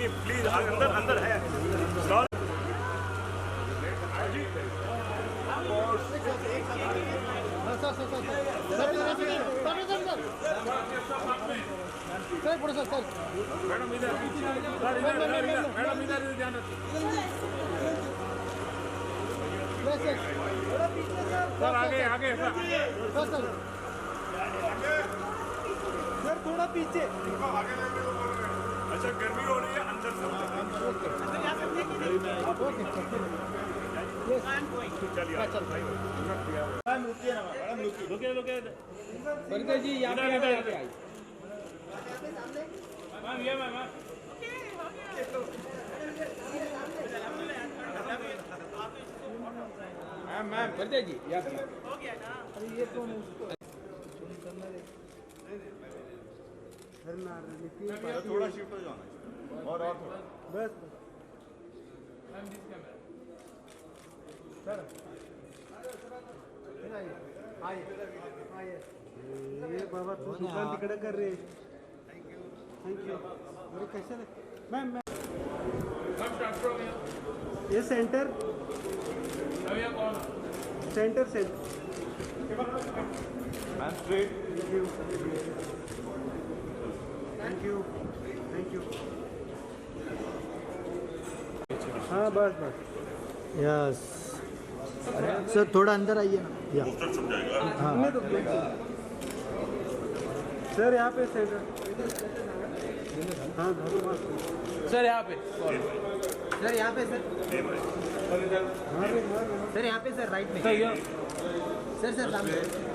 Please अंदर अंदर है सर पुढे सर सर मैडम इधर मैडम इधर ध्यान सर आगे आगे सर सर सर थोड़ा पीछे अच्छा गर्मी हो रही है अंदर से चलिए जी यहाँ पे मैम ये मैम मैम बरदे जी यहाँ पे हो गया ना अरे ये कौन है उसको थोड़ा शिफ्ट हो जाना और थोड़ा बस सर आइए ये बाबा तू दुकान तिकडे कर रे थैंक यू अरे कैसे मैम ये centre centre ma'am straight thank you हाँ बस यस सर थोड़ा अंदर आइए ना या हाँ सर यहाँ पे सेंटर हाँ सर यहाँ पे सर यहाँ पे सर यहाँ पे सर राइट में सर सामने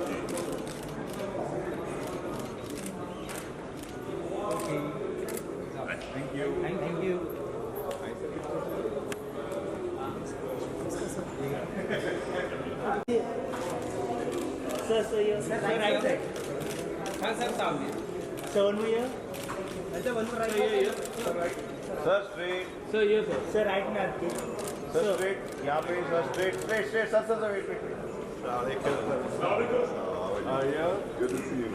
thank you sir right side हाँ सर सामने सर वन में अच्छा वन में राइट सर स्ट्रेट ये सर राइट में आपके सर स्ट्रेट यहाँ पे sir straight sir wait good to see you.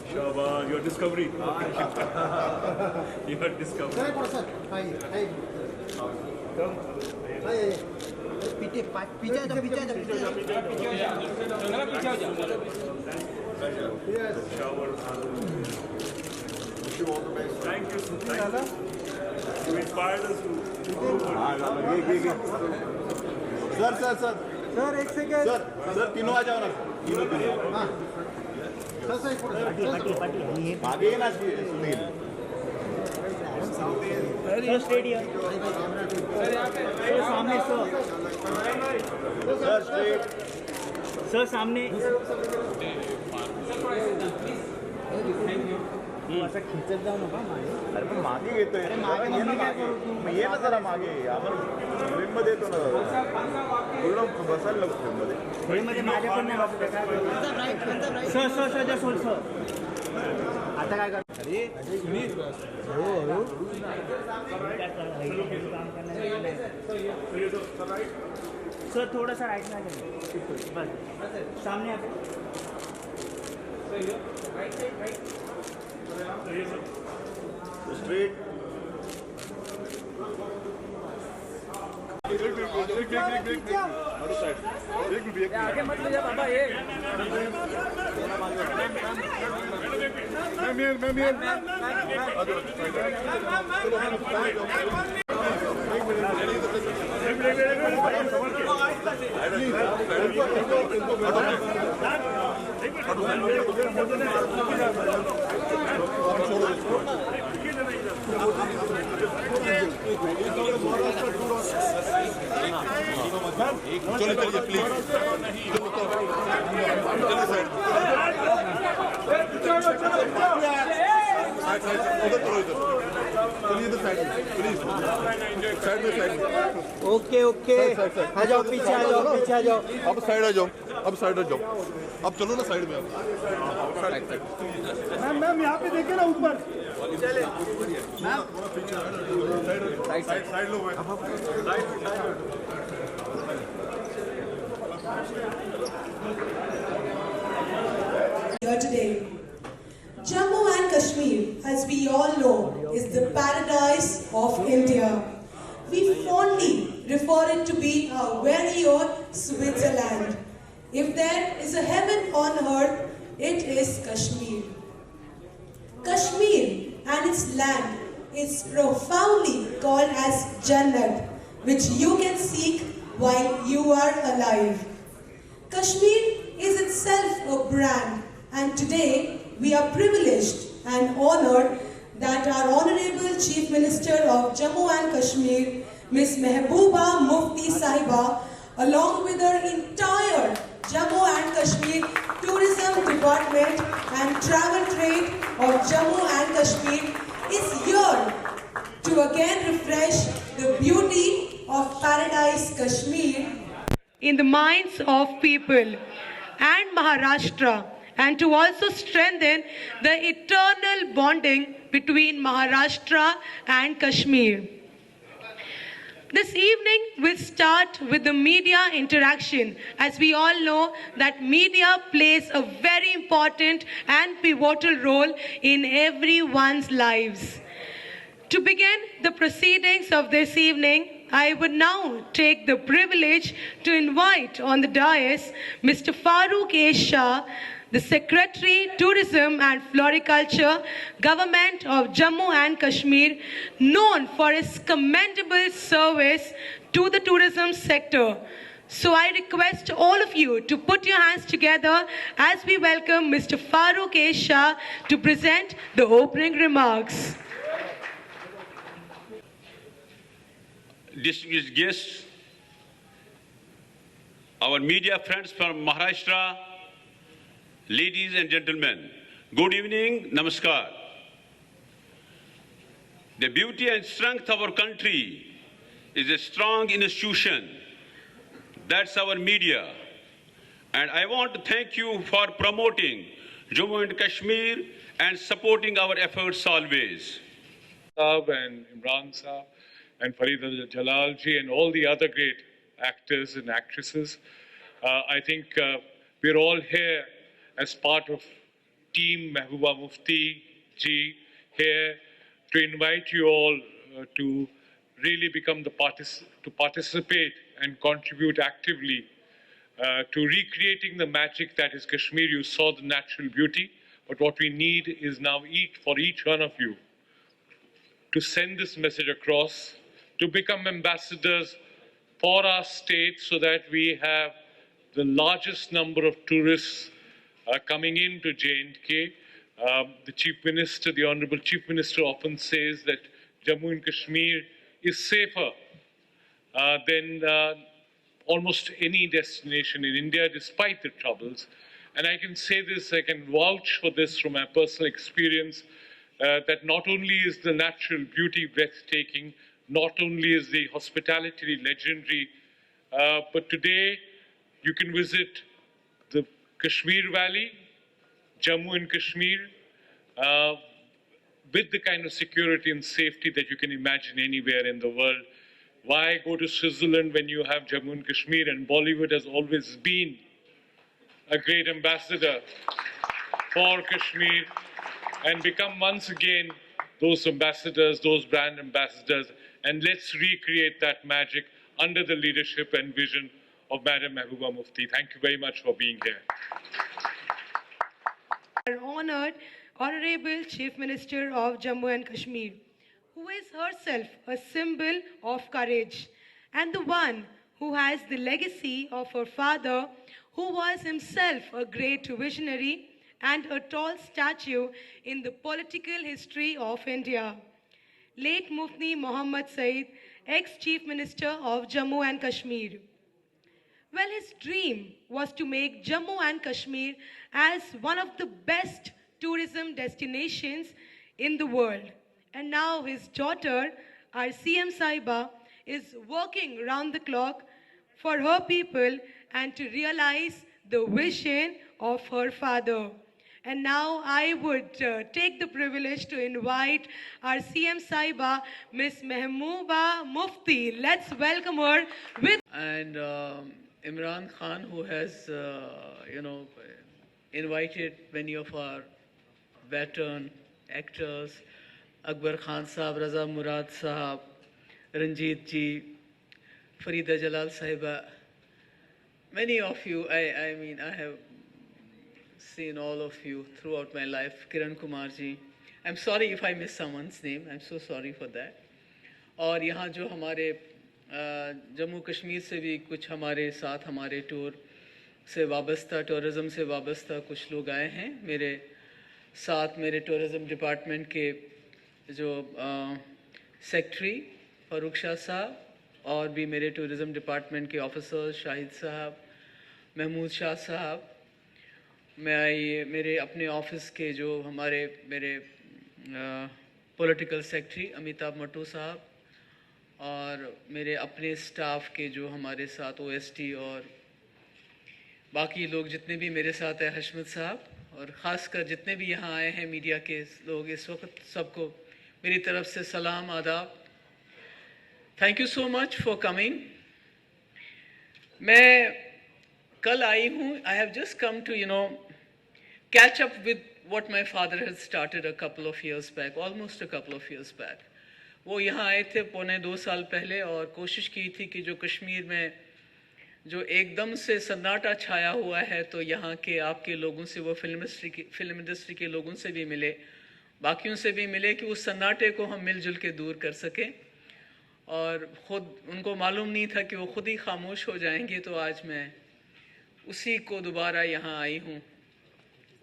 शाबाश your discovery your discovery sir आइए पीछे पीछे जाओ पीछे हो जाओ shower Wish you all the best. thank you you inspired us to sir एक सेकंड सर तीनों आ जाओ ना तीनों हाँ सर आगे ना सुनील स्टेडियम सामने सर स्ट्रेट सर सामने असं खिचत जाऊ नका मागे अरे पण मागे घेतोय अरे मागे मम्मी काय करू तू मग ये ना जरा मागे आपण ट्रेनमध्ये येतो ना पूर्ण बसायला नको ट्रेनमध्ये ट्रेनमध्ये माझ्या पण नाही बसत काय sir sir sir just hold sir आता काय कर अरे हो सर थोडासा राईट ना बस सामने आप स्ट्रेट आगे मत ले जा बाबा ये चलिए प्लीज ओके ओके आ जाओ पीछे आ जाओ अब साइड आ जाओ अब चलो ना साइड में मैम मैम यहाँ पे देखिए ना ऊपर side low Here today, Jammu and Kashmir has we all know is the paradise of India. We fondly refer it to be our very own Switzerland. If there is a heaven on earth, it is Kashmir. Kashmir and its land is profoundly called as Jannat, which you can seek while you are alive. Kashmir is itself a brand, and today we are privileged and honored that our Honorable Chief Minister of Jammu and Kashmir, Ms. Mehbooba Mufti Sayeed, along with her entire Jammu and Kashmir Tourism Department and Travel Trade of Jammu and Kashmir, is here to again refresh the beauty of Paradise Kashmir in the minds of people and Maharashtra, and to also strengthen the eternal bonding between Maharashtra and Kashmir. This evening we'll start with the media interaction. As we all know that media plays a very important and pivotal role in everyone's lives. To begin the proceedings of this evening, I would now take the privilege to invite on the dais Mr. Farooq A. Shah, the Secretary, Tourism and Floriculture, Government of Jammu and Kashmir, known for his commendable service to the tourism sector. So I request all of you to put your hands together as we welcome Mr. Farooq A. Shah to present the opening remarks. Distinguished guests, our media friends from Maharashtra, ladies and gentlemen, good evening, namaskar. The beauty and strength of our country is a strong institution. That's our media. And I want to thank you for promoting Jammu and Kashmir and supporting our efforts always. Saab and Imran Saab and Farida Jalalji and all the other great actors and actresses. I think we're all here as part of Team Mehbooba Mufti Ji, here to invite you all to really become to participate and contribute actively to recreating the magic that is Kashmir. You saw the natural beauty, but what we need is now for each one of you to send this message across, to become ambassadors for our state so that we have the largest number of tourists coming into J&K. The Chief Minister, the Honorable Chief Minister often says that Jammu and Kashmir is safer than almost any destination in India despite the troubles. And I can say this, I can vouch for this from my personal experience, that not only is the natural beauty breathtaking, not only is the hospitality legendary, but today you can visit the Kashmir Valley, Jammu and Kashmir, with the kind of security and safety that you can imagine anywhere in the world. Why go to Switzerland when you have Jammu and Kashmir? And Bollywood has always been a great ambassador for Kashmir, and become once again those ambassadors, those brand ambassadors, and let's recreate that magic under the leadership and vision of Madam Mehbooba Mufti. Thank you very much for being here. Our Honorable Chief Minister of Jammu and Kashmir, who is herself a symbol of courage, and the one who has the legacy of her father, who was himself a great visionary and a tall statue in the political history of India. Late Mufti Muhammad Sayeed, ex-Chief Minister of Jammu and Kashmir. Well, his dream was to make Jammu and Kashmir as one of the best tourism destinations in the world. And now his daughter, our CM Sahiba, is working round the clock for her people and to realize the vision of her father. And now I would take the privilege to invite our CM Sahiba, Ms. Mehbooba Mufti. Let's welcome her with... And Imran Khan, who has, invited many of our veteran actors Akbar Khan साहब, रज़ा मुराद साहब, रंजीत जी, फरीदा जलाल साहिबा, many of you, I mean, I have seen all of you throughout my life, Kiran Kumar ji. I'm sorry if I miss someone's name, I'm so sorry for that. और यहाँ जो हमारे जम्मू कश्मीर से भी कुछ हमारे साथ हमारे टूर से वाबस्ता, टूरिज़म से वाबस्ता कुछ लोग आए हैं। मेरे साथ मेरे टूरिज़म डिपार्टमेंट के जो सेक्रेटरी फ़ारूक शाह साहब और भी मेरे टूरिज़म डिपार्टमेंट के ऑफिसर शाहिद साहब, महमूद शाह साहब, मेरे अपने ऑफिस के जो मेरे पॉलिटिकल सेक्रेटरी अमिताभ मट्टू साहब और मेरे अपने स्टाफ के जो हमारे साथ ओएसटी और बाकी लोग जितने भी मेरे साथ हैं, हशमत साहब, और ख़ासकर जितने भी यहाँ आए हैं मीडिया के लोग इस वक्त, सबको मेरी तरफ से सलाम, आदाब। Thank you so much for coming. मैं कल आई हूँ, I have just come to catch up with what my father had started a couple of years back, almost a couple of years back. वो यहाँ आए थे 1.25 साल पहले और कोशिश की थी कि जो कश्मीर में जो एकदम से सन्नाटा छाया हुआ है, तो यहाँ के आपके लोगों से, वो फिल्म इंडस्ट्री के लोगों से भी मिले, बाकियों से भी मिले, कि उस सन्नाटे को हम मिलजुल के दूर कर सकें। और ख़ुद उनको मालूम नहीं था कि वो ख़ुद ही खामोश हो जाएंगे, तो आज मैं उसी को दोबारा यहाँ आई हूँ,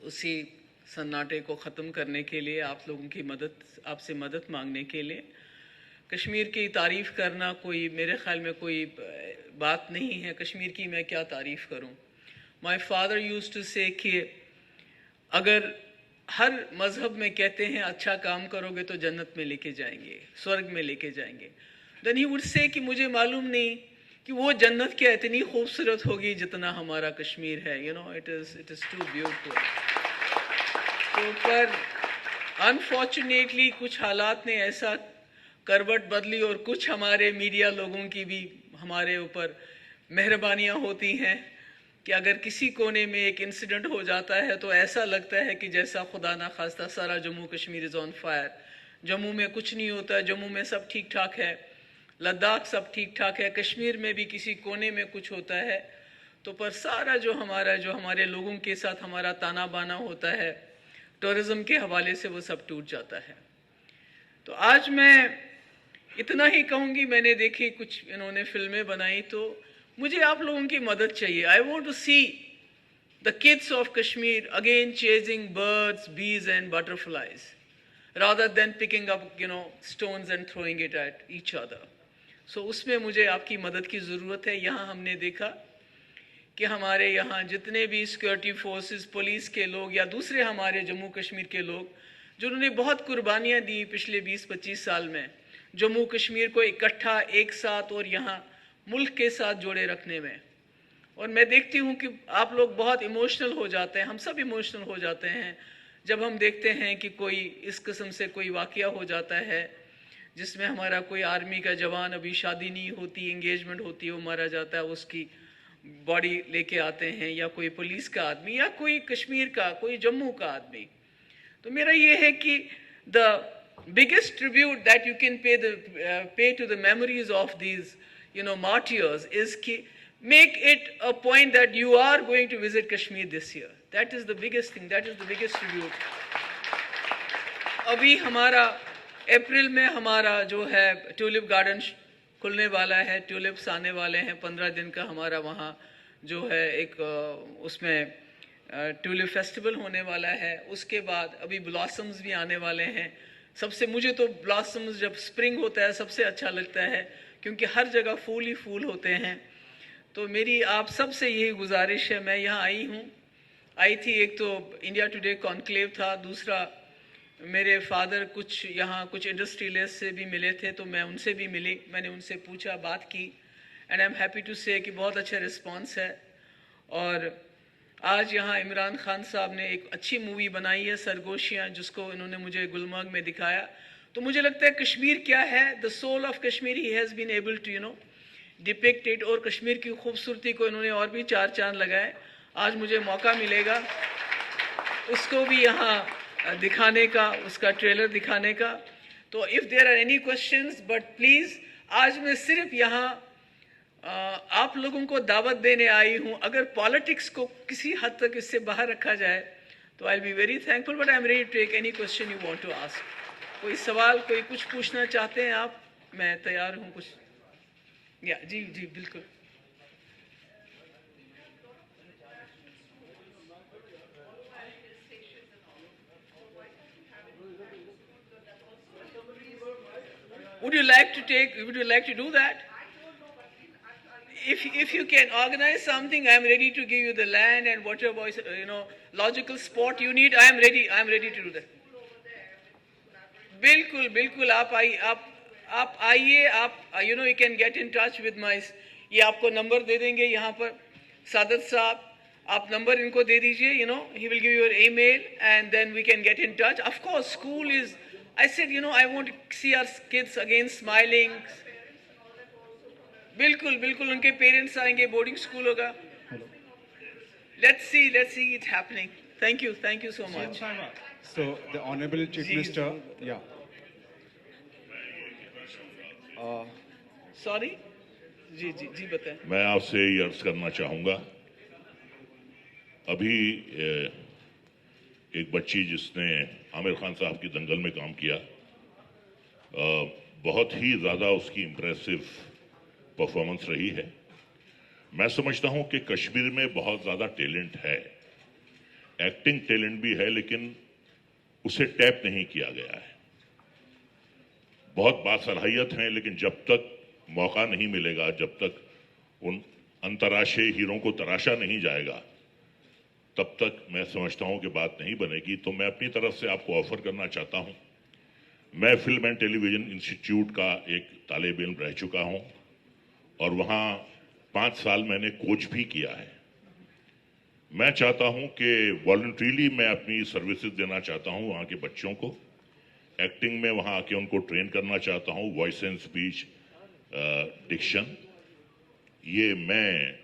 उसी सन्नाटे को ख़त्म करने के लिए, आप लोगों की मदद, आपसे मदद मांगने के लिए। कश्मीर की तारीफ़ करना कोई, मेरे ख़्याल में कोई बात नहीं है। कश्मीर की मैं क्या तारीफ़ करूं। My father used to say कि अगर हर मज़हब में कहते हैं अच्छा काम करोगे तो जन्नत में लेके जाएंगे, स्वर्ग में लेके जाएंगे, देन ही वुड से कि मुझे मालूम नहीं कि वो जन्नत क्या इतनी खूबसूरत होगी जितना हमारा कश्मीर है। It is too beautiful. तो पर अनफॉर्चुनेटली कुछ हालात ने ऐसा करवट बदली, और कुछ हमारे मीडिया लोगों की भी हमारे ऊपर मेहरबानियाँ होती हैं कि अगर किसी कोने में एक इंसिडेंट हो जाता है तो ऐसा लगता है कि जैसा खुदा ना खास्ता सारा Jammu Kashmir is on fire. Jammu में कुछ नहीं होता, जम्मू में सब ठीक ठाक है, लद्दाख सब ठीक ठाक है, कश्मीर में भी किसी कोने में कुछ होता है तो पर सारा जो हमारे लोगों के साथ हमारा ताना बाना होता है टूरिज़म के हवाले से, वो सब टूट जाता है। तो आज मैं इतना ही कहूँगी, मैंने देखी कुछ इन्होंने फिल्में बनाई, तो मुझे आप लोगों की मदद चाहिए। I want to see the kids of Kashmir again chasing birds, bees and butterflies rather than picking up stones and throwing it at each other. So उसमें मुझे आपकी मदद की ज़रूरत है। यहाँ हमने देखा कि हमारे यहाँ जितने भी सिक्योरिटी फोर्सेस, पुलिस के लोग या दूसरे हमारे जम्मू कश्मीर के लोग, जिन्होंने बहुत कुर्बानियाँ दी पिछले 20-25 साल में जम्मू कश्मीर को इकट्ठा, एक साथ और यहाँ मुल्क के साथ जोड़े रखने में। और मैं देखती हूँ कि आप लोग बहुत इमोशनल हो जाते हैं, हम सब इमोशनल हो जाते हैं जब हम देखते हैं कि कोई इस किस्म से कोई वाक़या हो जाता है जिसमें हमारा कोई आर्मी का जवान, अभी शादी नहीं होती, एंगेजमेंट होती है, वो मारा जाता है, उसकी बॉडी लेके आते हैं, या कोई पुलिस का आदमी या कोई कश्मीर का, कोई जम्मू का आदमी। तो मेरा ये है कि the biggest tribute that you can pay to the memories of these martyrs is कि make it a point that you are going to visit Kashmir this year. That is the biggest thing, that is the biggest tribute. अभी हमारा अप्रैल में हमारा जो है tulip garden खुलने वाला है, ट्यूलिप्स आने वाले हैं, 15 दिन का हमारा वहाँ जो है एक उसमें ट्यूलिप फेस्टिवल होने वाला है। उसके बाद अभी ब्लॉसम्स भी आने वाले हैं। सबसे मुझे तो ब्लॉसम्स जब स्प्रिंग होता है सबसे अच्छा लगता है, क्योंकि हर जगह फूल ही फूल होते हैं। तो मेरी आप सब से यही गुजारिश है, मैं यहाँ आई थी, एक तो इंडिया टुडे कॉन्क्लेव था, दूसरा मेरे फादर कुछ इंडस्ट्रियलिस्ट से भी मिले थे, तो मैं उनसे भी मिली, मैंने उनसे पूछा, बात की, and I am happy to say कि बहुत अच्छा रिस्पांस है। और आज यहाँ इमरान खान साहब ने एक अच्छी मूवी बनाई है सरगोशियाँ, जिसको इन्होंने मुझे गुलमर्ग में दिखाया। तो मुझे लगता है कश्मीर क्या है, the soul of Kashmir, he has been able to depict it, और कश्मीर की खूबसूरती को इन्होंने और भी 4 चांद लगाए। आज मुझे मौका मिलेगा उसको भी यहाँ दिखाने का, उसका ट्रेलर दिखाने का। तो if there are any questions, but please आज मैं सिर्फ यहाँ आप लोगों को दावत देने आई हूँ. अगर पॉलिटिक्स को किसी हद तक इससे बाहर रखा जाए तो I will be very thankful, but I am ready to take any question you want to ask. कोई सवाल, कोई कुछ पूछना चाहते हैं आप, मैं तैयार हूँ कुछ. या जी जी बिल्कुल. Would you like to do that? If you can organize something, I am ready to give you the land and whatever logical spot you need. I am ready to do that. बिल्कुल आप आइए. आप you can get in touch with my, ये आपको number दे देंगे यहाँ पर सादत साहब, आप नंबर इनको दे दीजिए. He will give you your email and then we can get in touch. Of course, school is, I said, I want to see our kids again smiling. बिल्कुल उनके पेरेंट्स आएंगे, बोर्डिंग स्कूल होगा. Let's see it happening. Thank you so much. So the Honorable Chief Minister, yeah. Sorry? जी बताएं. मैं आपसे ये अर्ज करना चाहूँगा, अभी एक बच्ची जिसने आमिर खान साहब की दंगल में काम किया, बहुत ही ज़्यादा उसकी इम्प्रेसिव परफॉर्मेंस रही है. मैं समझता हूँ कि कश्मीर में बहुत ज़्यादा टैलेंट है, एक्टिंग टैलेंट भी है, लेकिन उसे टैप नहीं किया गया है. बहुत बासलाहियत हैं, लेकिन जब तक मौका नहीं मिलेगा, जब तक उन अंतर्राष्ट्रीय हीरों को तराशा नहीं जाएगा, तब तक मैं समझता हूं कि बात नहीं बनेगी. तो मैं अपनी तरफ से आपको ऑफर करना चाहता हूं. मैं फिल्म एंड टेलीविजन इंस्टीट्यूट का एक तालिब इल्म रह चुका हूं और वहां 5 साल मैंने कोच भी किया है. मैं चाहता हूं कि वॉलंटरीली मैं अपनी सर्विसेज देना चाहता हूं वहां के बच्चों को. एक्टिंग में वहां आके उनको ट्रेन करना चाहता हूं, वॉइस एंड स्पीच, डिक्शन. ये मैं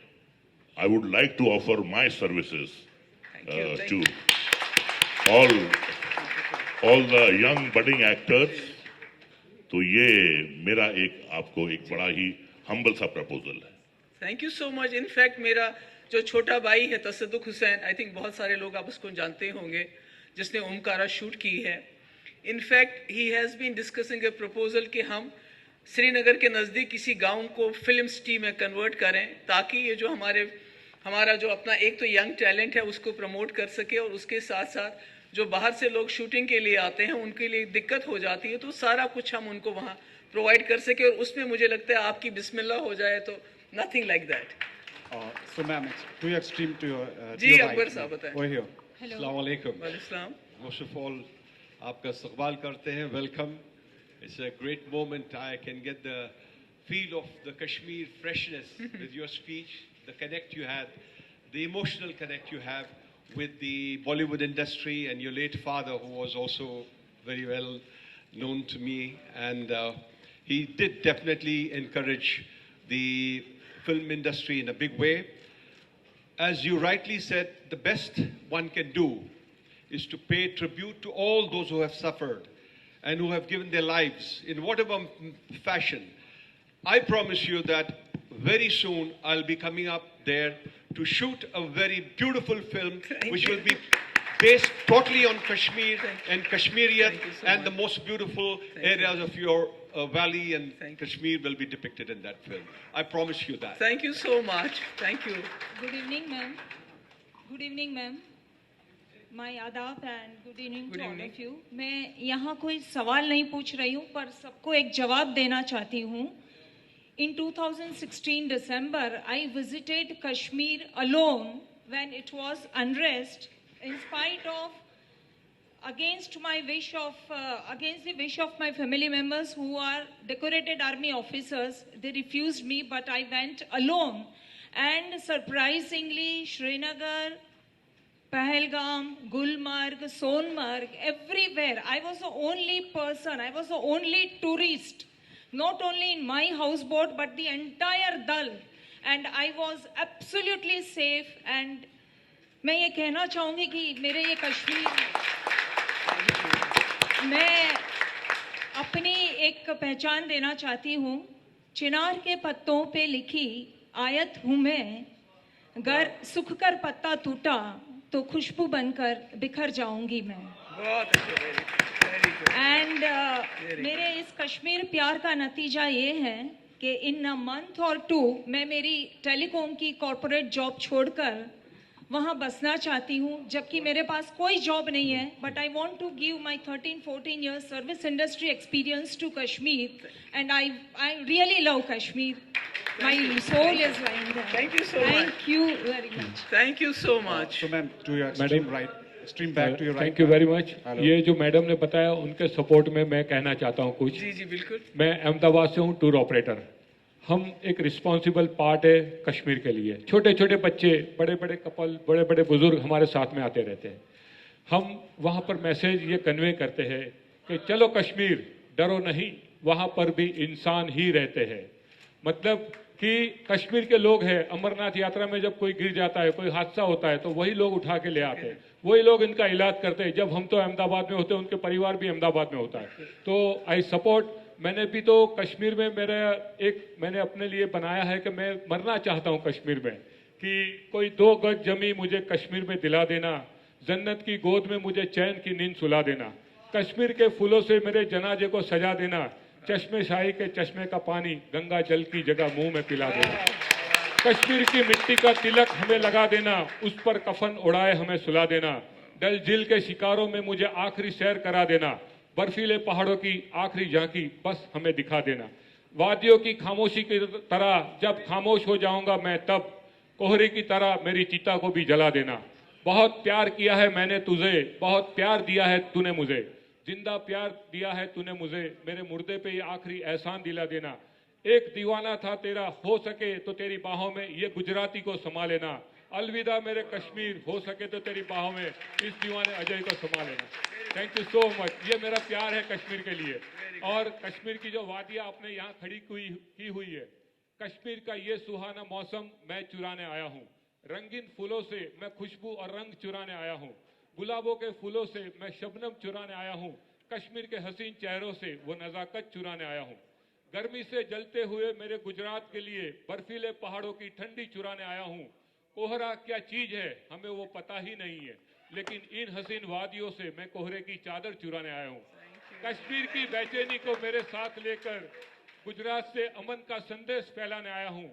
I would like to offer my services to all the young budding actors. तो ये मेरा आपको एक बड़ा ही हम्बल सा प्रपोजल है. Thank you so much. In fact मेरा जो छोटा भाई है तसद्दुक हुसैन, आई थिंक बहुत सारे लोग आप उसको जानते होंगे, जिसने ओमकारा शूट की है. In fact he has been discussing a proposal कि हम श्रीनगर के नज़दीक किसी गांव को फिल्म सिटी में कन्वर्ट करें, ताकि ये जो हमारा जो अपना एक तो यंग टैलेंट है उसको प्रमोट कर सके, और उसके साथ साथ जो बाहर से लोग शूटिंग के लिए आते हैं उनके लिए दिक्कत हो जाती है, तो सारा कुछ हम उनको वहाँ प्रोवाइड कर सके. और उसमें मुझे लगता है आपकी बिस्मिल्लाह हो जाए तो nothing like that. So ma'am, to your extreme to your जी अकबर साहब बताएं. over here. अस्सलाम वालेकुम. वालेकुम. Most of all, आपका इस्तकबाल करते हैं. Welcome. It's a great moment. I can get the feel of the Kashmir freshness with your speech, the connect you had, the emotional connect you have with the Bollywood industry and your late father, who was also very well known to me. And he did definitely encourage the film industry in a big way. As you rightly said, the best one can do is to pay tribute to all those who have suffered and who have given their lives in whatever fashion. I promise you that very soon I'll be coming up there to shoot a very beautiful film which will be based totally on Kashmir and Kashmiriyat and the most beautiful areas of your valley and Kashmir will be depicted in that film. I promise you that. Thank you so much. Thank you. Good evening, ma'am. Good evening, ma'am. My adab and good evening to all of you. मैं यहाँ कोई सवाल नहीं पूछ रही हूँ, पर सबको एक जवाब देना चाहती हूँ. In 2016 December, I visited Kashmir alone when it was unrest. In spite of, against the wish of my family members who are decorated army officers, they refused me, but I went alone. And surprisingly, Srinagar, Pahalgam, Gulmarg, Sonmarg, everywhere, I was the only person, I was the only tourist, not only in my houseboat, but the entire Dal. And I was absolutely safe. And मैं ये कहना चाहूँगी कि मेरे ये कश्मीर, मैं अपनी एक पहचान देना चाहती हूँ। चिनार के पत्तों पे लिखी आयत हूँ मैं, गर सूख कर पत्ता टूटा तो खुशबू बनकर बिखर जाऊंगी मैं। बहुत अच्छे, एंड मेरे इस कश्मीर प्यार का नतीजा ये है कि इन अ मंथ और 2 मैं मेरी टेलीकॉम की कॉरपोरेट जॉब छोड़कर वहाँ बसना चाहती हूँ, जबकि मेरे पास कोई जॉब नहीं है। But I want to give my 13-14 years service industry experience to Kashmir and I really love Kashmir. My soul is lying there. Thank you so much. Thank you very much. Thank you so much. So ma'am, to your extreme right, extreme back to your right. Thank you very much. Hello. ये जो madam ने बताया उनके support में मैं कहना चाहता हूँ कुछ. जी जी बिल्कुल. मैं अहमदाबाद से हूँ, टूर ऑपरेटर. हम एक रिस्पॉन्सिबल पार्ट है कश्मीर के लिए. छोटे छोटे बच्चे, बड़े बड़े कपल, बड़े बड़े बुजुर्ग हमारे साथ में आते रहते हैं. हम वहाँ पर मैसेज ये कन्वे करते हैं कि चलो कश्मीर, डरो नहीं, वहाँ पर भी इंसान ही रहते हैं. मतलब कि कश्मीर के लोग हैं. अमरनाथ यात्रा में जब कोई गिर जाता है, कोई हादसा होता है, तो वही लोग उठा के ले आते हैं, वही लोग इनका इलाज करते हैं. जब हम तो अहमदाबाद में होते हैं, उनके परिवार भी अहमदाबाद में होता है. तो आई सपोर्ट. मैंने भी तो कश्मीर में मैंने अपने लिए बनाया है कि मैं मरना चाहता हूँ कश्मीर में, कि कोई 2 गज जमी मुझे कश्मीर में दिला देना, जन्नत की गोद में मुझे चैन की नींद सुला देना, कश्मीर के फूलों से मेरे जनाजे को सजा देना, चश्मे शाही के चश्मे का पानी गंगा जल की जगह मुंह में पिला देना, कश्मीर की मिट्टी का तिलक हमें लगा देना, उस पर कफन उड़ाए हमें सुला देना, डल झील के शिकारों में मुझे आखिरी सैर करा देना, बर्फीले पहाड़ों की आखिरी झांकी बस हमें दिखा देना, वादियों की खामोशी की तरह जब खामोश हो जाऊंगा मैं तब, कोहरे की तरह मेरी चिता को भी जला देना. बहुत प्यार किया है मैंने तुझे, बहुत प्यार दिया है तूने मुझे, जिंदा प्यार दिया है तूने मुझे, मेरे मुर्दे पे ये आखिरी एहसान दिला देना. एक दीवाना था तेरा, हो सके तो तेरी बाहों में ये गुजराती को समा लेना. अलविदा मेरे कश्मीर, हो सके तो तेरी बाहों में इस दीवाने अजय को समा लेना. Thank you so much. ये मेरा प्यार है कश्मीर के लिए. और कश्मीर की जो वादियाँ आपने यहाँ खड़ी की हुई है, कश्मीर का ये सुहाना मौसम मैं चुराने आया हूँ. रंगीन फूलों से मैं खुशबू और रंग चुराने आया हूँ. गुलाबों के फूलों से मैं शबनम चुराने आया हूँ. कश्मीर के हसीन चेहरों से वो नज़ाकत चुराने आया हूँ. गर्मी से जलते हुए मेरे गुजरात के लिए बर्फीले पहाड़ों की ठंडी चुराने आया हूँ. कोहरा क्या चीज है हमें वो पता ही नहीं है, लेकिन इन हसीन वादियों से मैं कोहरे की चादर चुराने आया हूँ. कश्मीर की बेचैनी को मेरे साथ लेकर गुजरात से अमन का संदेश फैलाने आया हूँ.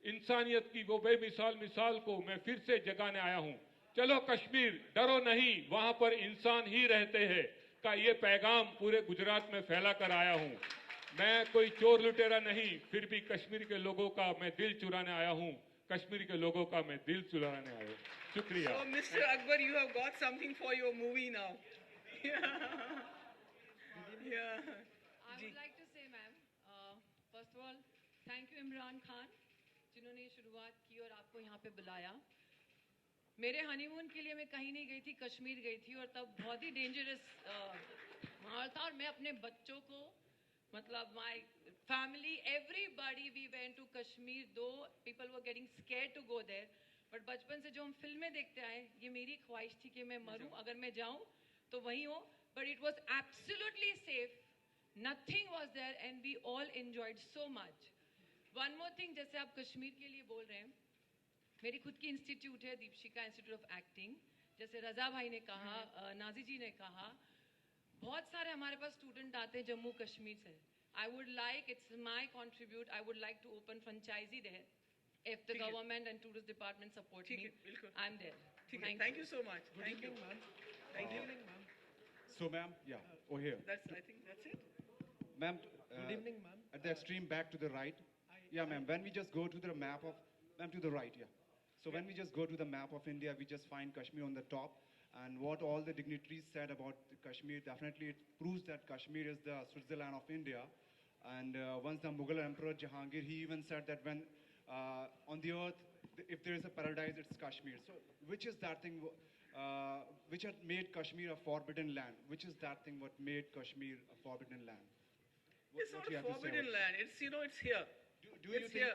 इंसानियत की वो बेमिसाल मिसाल को मैं फिर से जगाने आया हूँ. चलो कश्मीर, डरो नहीं, वहां पर इंसान ही रहते हैं का ये पैगाम पूरे गुजरात में फैला कर आया हूँ. मैं कोई चोर लुटेरा नहीं, फिर भी कश्मीर के लोगों का मैं दिल चुराने आया हूँ. कश्मीर के लोगों का मैं दिल चुराने आया हूँ. शुक्रिया. So, Mr. Akbar, you have got something for your movie now. Yeah. I would like to say, ma'am, first of all, thank you Imran Khan, जिन्होंने ये शुरुआत की और आपको यहाँ पे बुलाया. मेरे हनीमून के लिए मैं कहीं नहीं गई थी, कश्मीर गई थी, और तब बहुत ही डेंजरस माहौल था. और मैं अपने बच्चों को, मतलब my family, everybody, we went to Kashmir, though people were getting scared to go there. But बचपन से जो हम फिल्में देखते आए, ये मेरी ख्वाहिश थी कि मैं मरूं, अगर मैं जाऊं तो वहीं हो. But it was absolutely safe, nothing was there, and we all enjoyed so much. One more thing, जैसे आप कश्मीर के लिए बोल रहे हैं, मेरी खुद की इंस्टीट्यूट है, दीपशिका इंस्टीट्यूट ऑफ एक्टिंग. जैसे रजा भाई ने कहा, नाजी जी ने कहा, बहुत सारे हमारे पास स्टूडेंट आते हैं जम्मू कश्मीर से. I would like, it's my contribute, I would like to open franchisee there. If the government and tourist department support me, I'm there. Thank you so much. Good evening, ma'am. Thank you, ma'am. So, ma'am, yeah, over here. I think that's it. Ma'am, good evening, ma'am. At the extreme back to the right. Yeah, ma'am. When we just go to the map of, ma'am, to the right, yeah. So when we just go to the map of India, we just find Kashmir on the top. And what all the dignitaries said about Kashmir, definitely it proves that Kashmir is the Switzerland of India. And once the Mughal Emperor Jahangir, he even said that when on the earth, if there is a paradise, it's Kashmir. So which is that thing which had made Kashmir a forbidden land? Which is that thing what made Kashmir a forbidden land? It's not a forbidden land. It's, you know, it's here. It's here.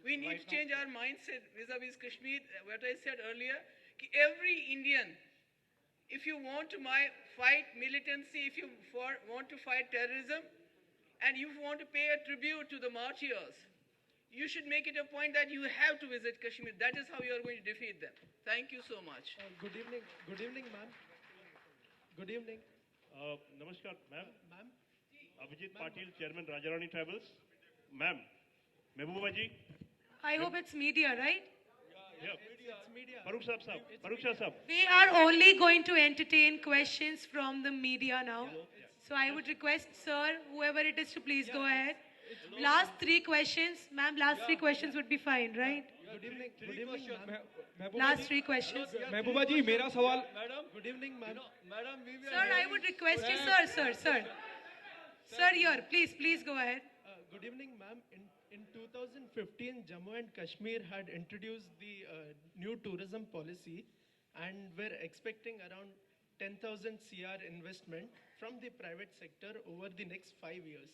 We need to change our mindset vis-a-vis Kashmir. What I said earlier, every Indian if you want to fight militancy, if you want to fight terrorism, and you want to pay a tribute to the martyrs, you should make it a point that you have to visit Kashmir. That is how you are going to defeat them. Thank you so much. Good evening, ma'am. Good evening. Namaskar, ma'am. Ma'am. Abhijit Patil, Chairman Rajarani Travels. Ma'am, Mehbooba ji. I hope it's media, right? Yeah. It's media. Farooq Sahab. We are only going to entertain questions from the media now. So I would request, sir, whoever it is, to please go ahead. Last 3 questions. Ma'am, last 3 questions would be fine, right? Good evening, ma'am. Last 3 questions. Mehbooba ji, mera sawal. Good evening, ma'am. Sir, I would request you, sir. Sir, here, please go ahead. Good evening, ma'am. In 2015, Jammu and Kashmir had introduced the new tourism policy, and we're expecting around 10,000 CR investment from the private sector over the next 5 years.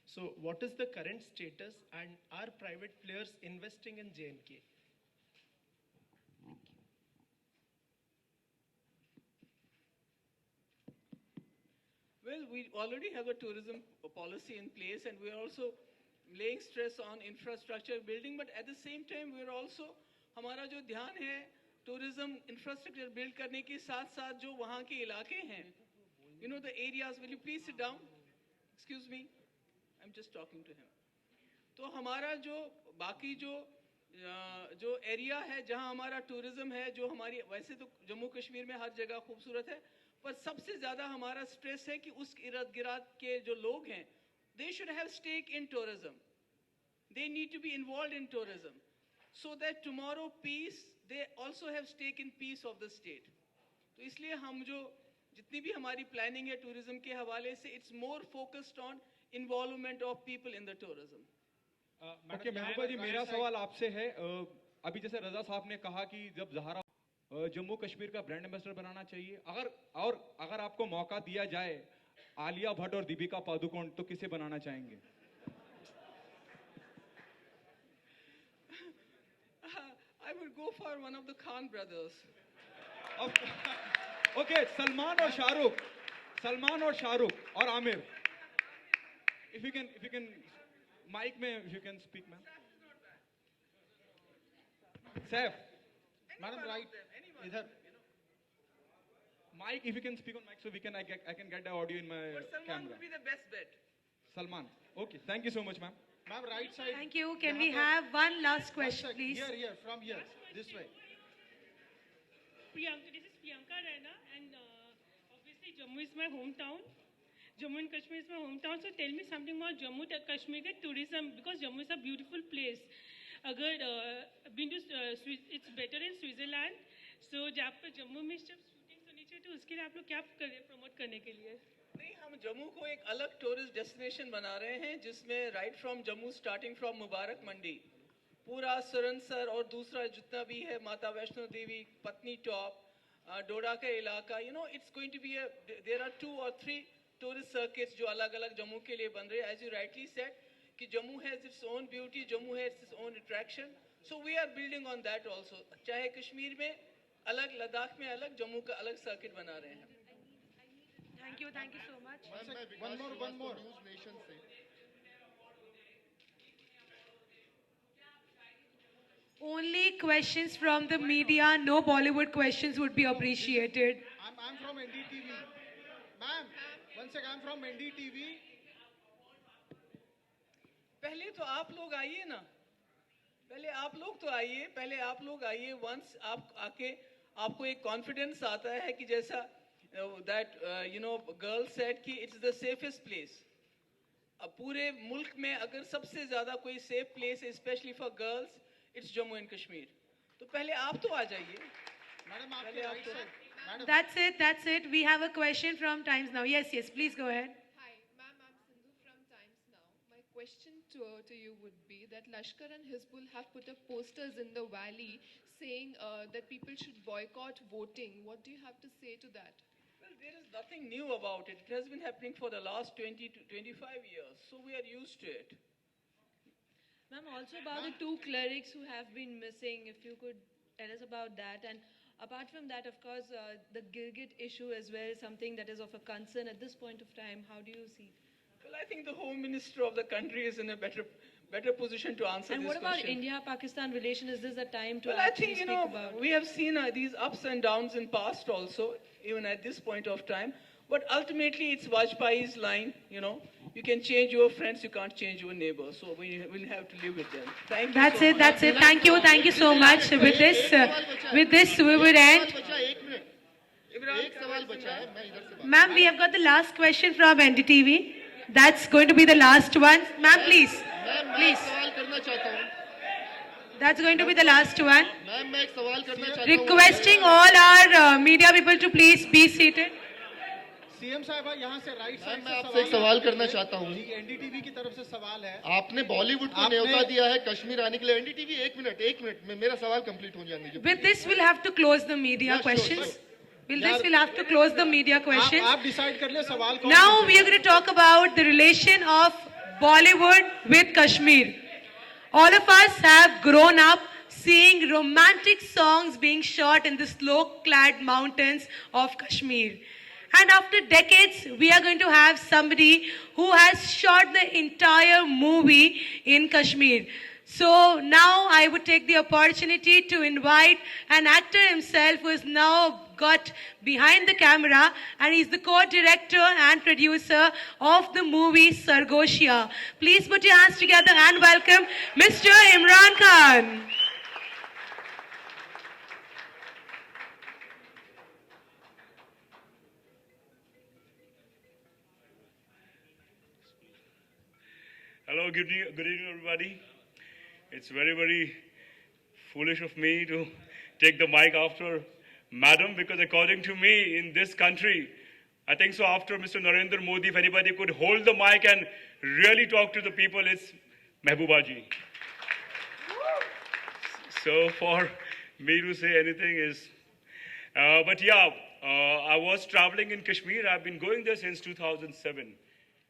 So what is the current status, and are private players investing in J&K? Well, we already have a tourism policy in place, and we are also laying stress on infrastructure building, but at the same time, we are also, हमारा जो ध्यान है tourism infrastructure build करने के साथ-साथ जो वहाँ के इलाके हैं, you know the areas, will you please sit down? Excuse me, I'm just talking to him. तो हमारा जो बाकी जो एरिया है जहाँ हमारा टूरिज्म है, जो हमारी वैसे तो जम्मू कश्मीर में हर जगह खूबसूरत है, पर सबसे ज़्यादा हमारा स्ट्रेस है कि उस इर्द गिर्द के जो लोग हैं, they should have stake in tourism. They need to be involved in tourism, so that tomorrow peace, they also have stake in peace of the state. तो इसलिए हम जो जितनी भी हमारी प्लानिंग है टूरिज्म के हवाले से, it's more focused on involvement of people in the tourism. Okay Mehbooba ji, मेरा सवाल आपसे है, अभी जैसे रजा साहब ने कहा कि जब ज़हारा जम्मू कश्मीर का ब्रांड एम्बेसडर बनाना चाहिए, अगर आपको मौका दिया जाए आलिया भट्ट और दीपिका पादुकोण, तो किसे बनाना चाहेंगे? I would go for one of the Khan brothers. Okay, Salman और शाहरुख और Aamir. If you can mic में, if you can speak, ma'am. Saif, madam, right? Idhar. Mic, if you can speak on mic, so I can get the audio in my But Salman camera. would be the best bet. Salman. Okay, thank you so much, ma'am. Ma'am, right side. Thank you. Can we have one last question, please? Here, from here, this way. Priyanka, this is Priyanka Raina, and obviously Jammu is my hometown. Jammu and Kashmir is my hometown. So tell me something about Jammu and Kashmir tourism, because Jammu is a beautiful place. अगर been to it's better in Switzerland. So जब पर जम्मू में जब shooting होनी चाहिए, तो उसके लिए आप लोग क्या कर रहे हैं प्रमोट करने के लिए? नहीं, हम जम्मू को एक अलग टूरिस्ट डेस्टिनेशन बना रहे हैं, जिसमें right from Jammu, starting from Mubarak Mandi, पूरा सरनसर और दूसरा जितना भी है, माता वैष्णो देवी, पत्नी टॉप, डोडा का इलाका, you know, it's going to be there are 2 or 3 tourist circuits जो अलग अलग जम्मू के लिए बन रहे हैं. As you rightly said, कि Jammu has its own beauty, Jammu has its own attraction. So we are building on that also. चाहे कश्मीर में अलग, लद्दाख में अलग, जम्मू का अलग सर्किट बना रहे हैं. Thank you so much. One more. News Nation से. Only questions from the media, no Bollywood questions would be appreciated. I'm from NDTV. Ma'am, one second, I'm from NDTV. पहले तो आप लोग आइए ना, पहले आप लोग आइए. Once आप आके आपको एक confidence आता है कि जैसा that you know girl said कि it's the safest place. अब पूरे मुल्क में अगर सबसे ज़्यादा कोई safe place है, especially for girls, it's Jammu and Kashmir. तो पहले आप तो आ जाइए. Madam, आपके right side. That's it. We have a question from Times Now. Yes, please go ahead. Hi, ma'am, I'm Sindhu from Times Now. My question to you would be that Lashkar and Hizbul have put up posters in the valley saying that people should boycott voting. What do you have to say to that? Well, there is nothing new about it. It has been happening for the last 20 to 25 years, so we are used to it. Ma'am, also about the 2 clerics who have been missing, if you could tell us about that. And Apart from that, of course, the Gilgit issue as well is something that is of a concern at this point of time. How do you see it? Well, I think the Home Minister of the country is in a better position to answer And this what about question. India-Pakistan relation? Is this a time to Well, I actually think, speak about? we have seen these ups and downs in past also, even at this point of time. But ultimately, it's Vajpayee's line, you can change your friends, you can't change your neighbors. So we will have to live with them. Thank you That's so it, much. that's it. Thank you so much. With this we would end. Ma'am, we have got the last question from NDTV. That's going to be the last one. Ma'am, please. Please. That's going to be the last one. Requesting all our media people to please be seated. CM साहब यहाँ से right side मैं आपसे एक सवाल करना चाहता हूँ। एनडीटीवी की तरफ से सवाल है। आपने बॉलीवुड को न्योता दिया है कश्मीर आने के लिए। एनडीटीवी एक मिनट में मेरा सवाल कंप्लीट हो जाने दीजिए। With this we'll have to close the media questions. We'll have to close the media questions. आप डिसाइड कर ले सवाल कौन। Now we are going to talk about the relation of Bollywood with Kashmir. All of us have grown up seeing romantic songs being shot in the snow-clad mountains of Kashmir. And after decades, we are going to have somebody who has shot the entire movie in Kashmir. So now I would take the opportunity to invite an actor himself who has now got behind the camera, and he's the co-director and producer of the movie Sargoshiyan. Please put your hands together and welcome Mr. Imran Khan. Hello, good evening, everybody. It's very, very foolish of me to take the mic after Madam, because according to me, in this country, I think so after Mr. Narendra Modi, if anybody could hold the mic and really talk to the people, it's Mehbooba ji. So for me to say anything is... but yeah, I was traveling in Kashmir. I've been going there since 2007.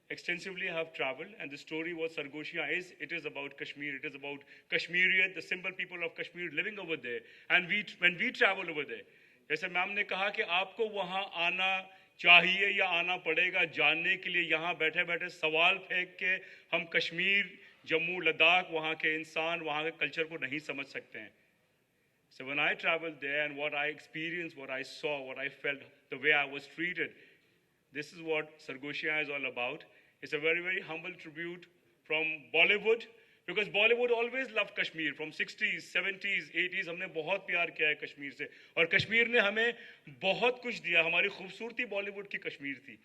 Extensively I have traveled, and the story what Sargoshiyan it is about Kashmir. It is about Kashmiriat, the simple people of Kashmir living over there. And when we travel over there, जैसे ma'am ने कहा कि आपको वहाँ आना चाहिए या आना पड़ेगा जानने के लिए, यहाँ बैठे बैठे सवाल फेंक के हम कश्मीर, जम्मू, लद्दाख, वहाँ के इंसान, वहाँ के कल्चर को नहीं समझ सकते हैं. So when I traveled there and what I experienced, what I saw, what I felt, the way I was treated, this is what Sargoshiyan is all about. It's a very, very humble tribute from Bollywood, because Bollywood always loved Kashmir. From 60s, 70s, 80s, हमने बहुत प्यार किया है कश्मीर से, और कश्मीर ने हमें बहुत कुछ दिया. हमारी खूबसूरती बॉलीवुड की कश्मीर थी,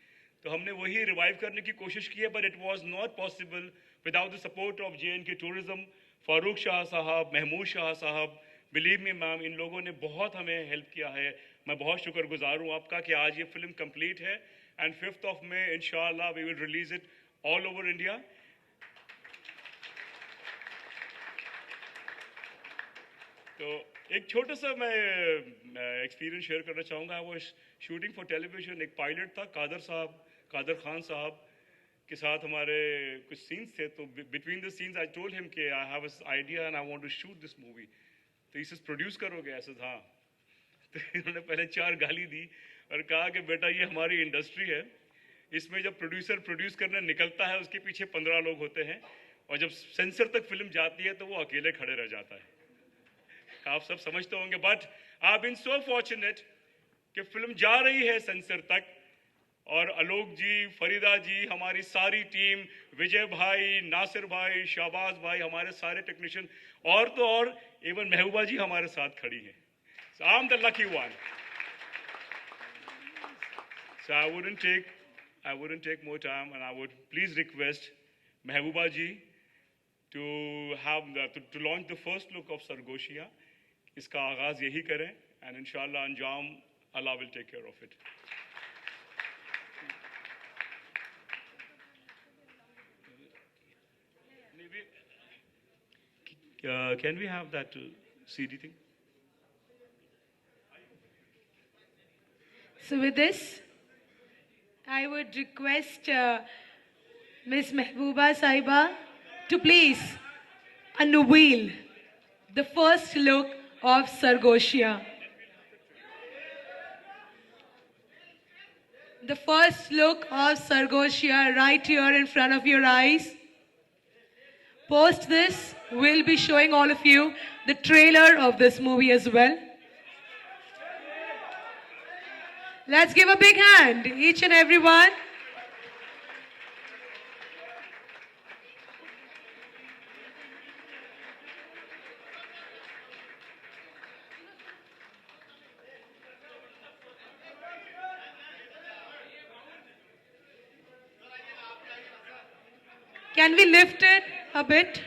तो हमने वही रिवाइव करने की कोशिश की है. But it was not possible without the support of J&K tourism, Farooq Shah साहब, महमूद शाह साहब. Believe me, मैम, इन लोगों ने बहुत हमें हेल्प किया है. मैं बहुत शुक्रगुजार हूँ आपका कि आज ये फिल्म कंप्लीट है. And 5th of May, inshallah, we will release it all over India. तो एक छोटा सा मैं एक्सपीरियंस शेयर करना चाहूँगा. I was shooting for television. एक पायलट था, कादर खान साहब के साथ हमारे कुछ सीन्स थे. तो between the scenes, I told him कि I have this idea and I want to shoot this movie. तो इसे प्रोड्यूस करोगे? ऐसा था. तो इन्होंने पहले 4 गाली दी और कहा कि बेटा ये हमारी इंडस्ट्री है, इसमें जब प्रोड्यूसर प्रोड्यूस करने निकलता है उसके पीछे 15 लोग होते हैं, और जब सेंसर तक फिल्म जाती है तो वो अकेले खड़े रह जाता है. आप सब समझते होंगे. But I have been so fortunate कि फिल्म जा रही है सेंसर तक, और आलोक जी, फरीदा जी, हमारी सारी टीम, विजय भाई, नासिर भाई, शाहबाज भाई, हमारे सारे टेक्नीशियन, और तो और इवन महबूबा जी हमारे साथ खड़ी हैं. So I'm the lucky one. So I wouldn't take more time, and I would please request Mehbooba ji to launch the first look of Sargoshiyan. इसका आगाज यही करें, and inshallah अंजाम Allah will take care of it. Can we have that CD thing? So with this, I would request Ms. Mehbooba Sahiba to please unveil the first look of Sargoshiyan. the first look of Sargoshiyan right here in front of your eyes. Post this, we'll be showing all of you the trailer of this movie as well. Let's give a big hand, each and every one. Can we lift it a bit?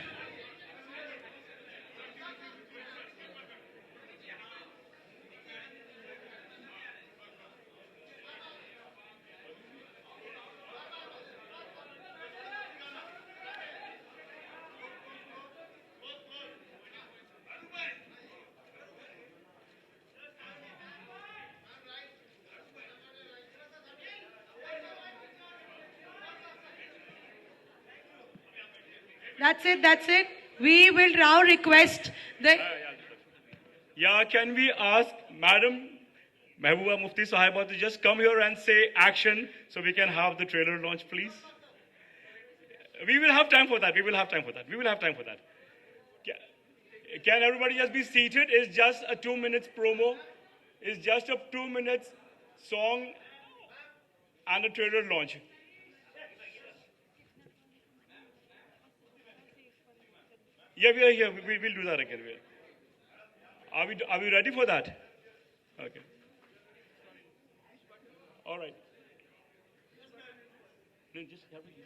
That's it, that's it. We will now request the... Yeah, can we ask Madam Mehbooba Mufti Sayeed to just come here and say action so we can have the trailer launch, please? We will have time for that. We will have time for that. We will have time for that. Can everybody just be seated? It's just a 2 minutes promo. It's just a 2 minutes song and a trailer launch. Yeah, we are here. We'll do that again. Are we ready for that? Okay. All right. No, just have it.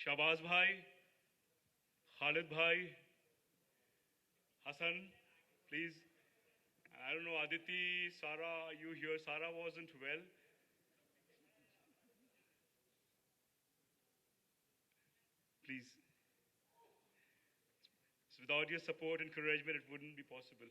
Shabaz bhai, Khalid bhai, Hassan, please. I don't know, Aditi, Sarah, are you here? Sarah wasn't well. Please. So without your support and encouragement, it wouldn't be possible.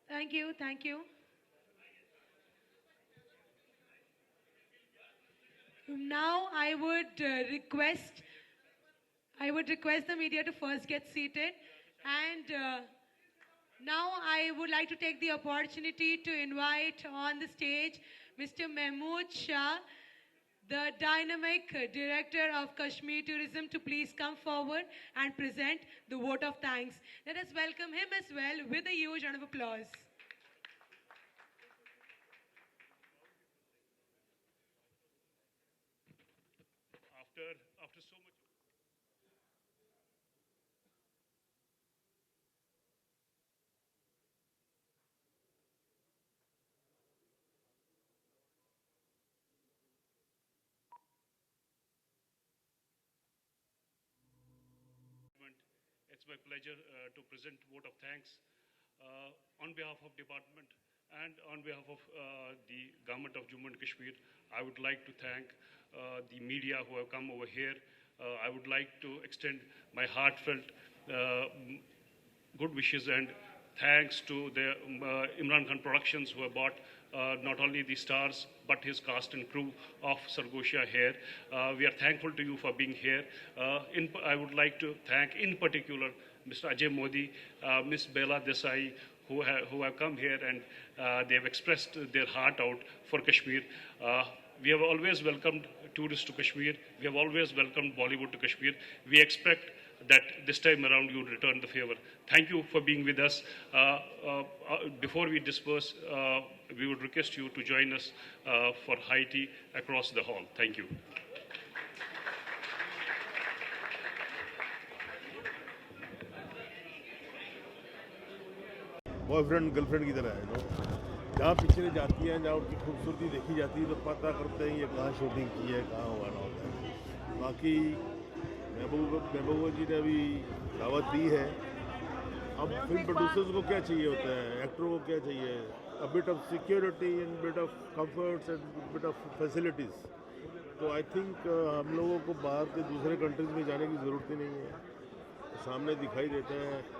Thank you, thank you. Now I would request the media to first get seated, and now I would like to take the opportunity to invite on the stage Mr. Mahmood Shah, the dynamic director of Kashmir Tourism, to please come forward and present the vote of thanks. Let us welcome him as well with a huge round of applause. After so much. It's my pleasure to present vote of thanks on behalf of department and on behalf of the government of Jammu and Kashmir. I would like to thank the media who have come over here. I would like to extend my heartfelt good wishes and thanks to the Imran Khan Productions who have bought not only the stars but his cast and crew of Sargoshiyan here. We are thankful to you for being here. I would like to thank in particular Mr. Ajay Modi, Ms. Bela Desai, who have come here and they have expressed their heart out for Kashmir. We have always welcomed tourists to Kashmir. We have always welcomed Bollywood to Kashmir. We expect that this time around you return the favor. Thank you for being with us. Before we disperse, we would request you to join us for high tea across the hall. Thank you. Boyfriend girlfriend की तरह है जहाँ पिक्चरें जाती हैं, जहाँ उनकी खूबसूरती देखी जाती है तो पता करते हैं ये कहाँ शूटिंग की है, कहाँ हुआ ना होता है। बाकी महबूबा जी ने अभी दावत दी है। अब फिल्म प्रोड्यूसर्स को क्या चाहिए होता है, एक्टरों को क्या चाहिए, a bit of security and bit of comforts and bit of facilities. तो आई थिंक हम लोगों को बाहर के दूसरे कंट्रीज़ में जाने की ज़रूरत ही नहीं है, सामने दिखाई देता है।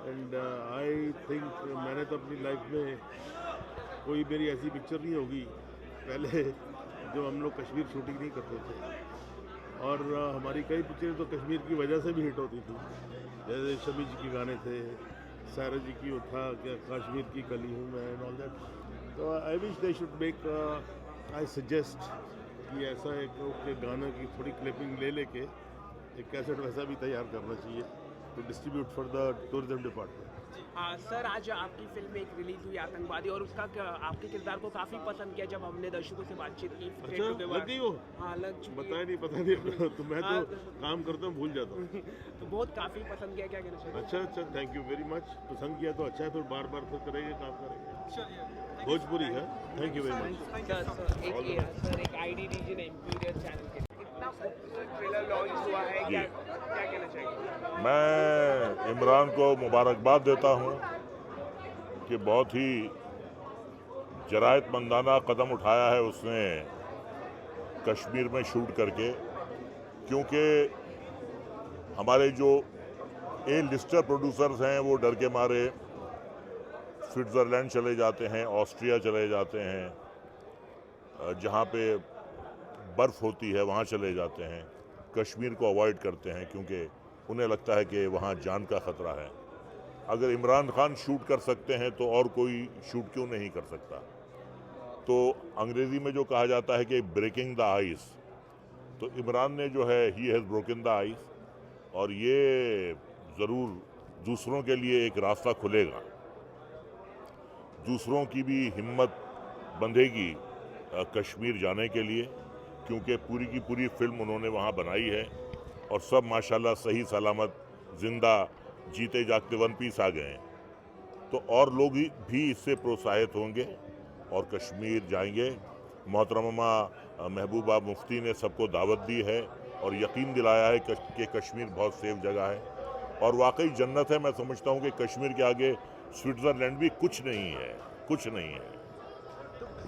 एंड आई थिंक मैंने तो अपनी लाइफ में कोई मेरी ऐसी पिक्चर नहीं होगी पहले जो हम लोग कश्मीर शूटिंग नहीं करते थे, और हमारी कई पिक्चरें तो कश्मीर की वजह से भी हिट होती थी, जैसे शमी जी के गाने थे, सारा जी की वो था क्या कश्मीर की कली हूँ मैं एंड ऑल दैट। तो I wish they should make, I suggest कि ऐसा एक गाने की थोड़ी क्लिपिंग ले लेके एक कैसेट वैसा भी तैयार करना चाहिए to distribute for the tourism department. Sir आज आपकी फिल्म एक रिलीज हुई आतंकवादी, और उसका आपके किरदार को काफ़ी पसंद किया जब हमने दर्शकों से बातचीत की। अच्छा लग गई वो? हाँ लग चुकी है। पता नहीं तो मैं तो काम करता हूँ भूल जाता हूँ। तो बहुत काफ़ी पसंद किया, क्या कहना चाहिए? अच्छा थैंक यू वेरी मच। पसंद किया तो अच्छा है, फिर बार बार फिर करेंगे, काम करेंगे। भोजपुरी है। Thank you very much. Sir एक आईडी रीजन इंपीरियल चैनल के इतना खूबसूरत ट्रेलर लॉन्च हुआ है, क्या कहना चाहिए? मैं इमरान को मुबारकबाद देता हूं कि बहुत ही जरायतमंदाना कदम उठाया है उसने कश्मीर में शूट करके, क्योंकि हमारे जो ए लिस्टर प्रोड्यूसर्स हैं वो डर के मारे स्विट्ज़रलैंड चले जाते हैं, ऑस्ट्रिया चले जाते हैं, जहाँ पे बर्फ़ होती है वहाँ चले जाते हैं, कश्मीर को अवॉइड करते हैं क्योंकि उन्हें लगता है कि वहाँ जान का ख़तरा है। अगर इमरान खान शूट कर सकते हैं तो और कोई शूट क्यों नहीं कर सकता? तो अंग्रेज़ी में जो कहा जाता है कि ब्रेकिंग द आइस, तो इमरान ने जो है he has broken the ice, और ये ज़रूर दूसरों के लिए एक रास्ता खुलेगा, दूसरों की भी हिम्मत बंधेगी कश्मीर जाने के लिए, क्योंकि पूरी की पूरी फिल्म उन्होंने वहाँ बनाई है और सब माशाल्लाह सही सलामत जिंदा जीते जागते वन पीस आ गए हैं। तो और लोग भी इससे प्रोत्साहित होंगे और कश्मीर जाएंगे। मोहतरमा महबूबा मुफ्ती ने सबको दावत दी है और यकीन दिलाया है कि कश्मीर बहुत सेफ जगह है और वाकई जन्नत है। मैं समझता हूँ कि कश्मीर के आगे स्विट्ज़रलैंड भी कुछ नहीं है, कुछ नहीं है।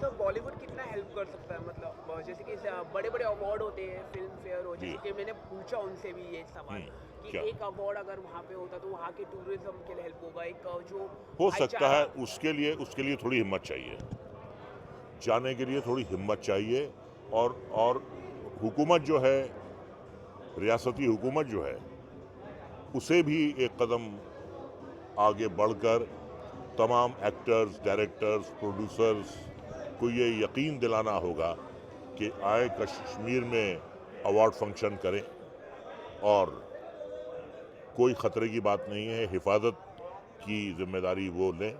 तो बॉलीवुड कितना हेल्प कर सकता है, मतलब जैसे कि बड़े बड़े अवार्ड होते हैं, फिल्म फेयर हो, जैसे कि मैंने पूछा उनसे भी ये सवाल कि एक अवार्ड अगर वहाँ पे होता तो वहाँ के टूरिज्म के लिए हेल्प होगा, एक जो हो सकता है उसके लिए थोड़ी हिम्मत चाहिए, जाने के लिए थोड़ी हिम्मत चाहिए, और हुकूमत जो है, रियासती हुकूमत जो है, उसे भी एक कदम आगे बढ़कर तमाम एक्टर्स, डायरेक्टर्स, प्रोड्यूसर्स को ये यकीन दिलाना होगा कि आए कश्मीर में अवार्ड फंक्शन करें और कोई ख़तरे की बात नहीं है, हिफाजत की जिम्मेदारी वो लें।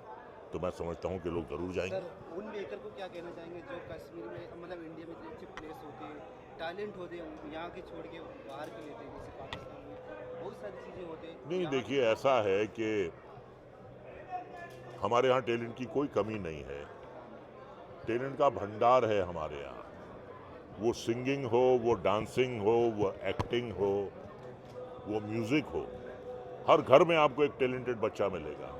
तो मैं समझता हूँ कि लोग ज़रूर जाएंगे। सर उन मेकर को क्या कहना चाहेंगे जो कश्मीर में, मतलब इंडिया में इतने अच्छे प्लेस होते हैं, टैलेंट होते हैं, यहाँ के छोड़ के बाहर के लेते हैं, जैसे पाकिस्तान में बहुत सारी चीज़ें होते हैं। नहीं देखिए, ऐसा है कि हमारे यहाँ टैलेंट की कोई कमी नहीं है, टैलेंट का भंडार है हमारे यहाँ। वो सिंगिंग हो, वो डांसिंग हो, वो एक्टिंग हो, वो म्यूज़िक हो, हर घर में आपको एक टैलेंटेड बच्चा मिलेगा।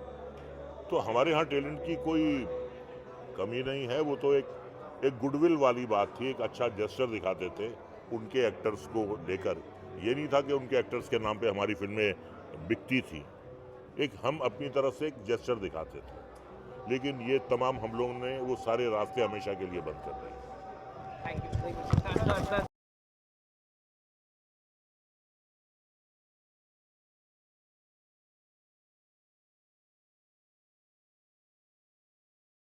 तो हमारे यहाँ टैलेंट की कोई कमी नहीं है। वो तो एक गुडविल वाली बात थी, एक अच्छा जेस्चर दिखाते थे उनके एक्टर्स को लेकर। ये नहीं था कि उनके एक्टर्स के नाम पे हमारी फिल्में बिकती थी। एक हम अपनी तरफ से एक जेस्चर दिखाते थे, लेकिन ये तमाम हम लोगों ने वो सारे रास्ते हमेशा के लिए बंद कर दिए।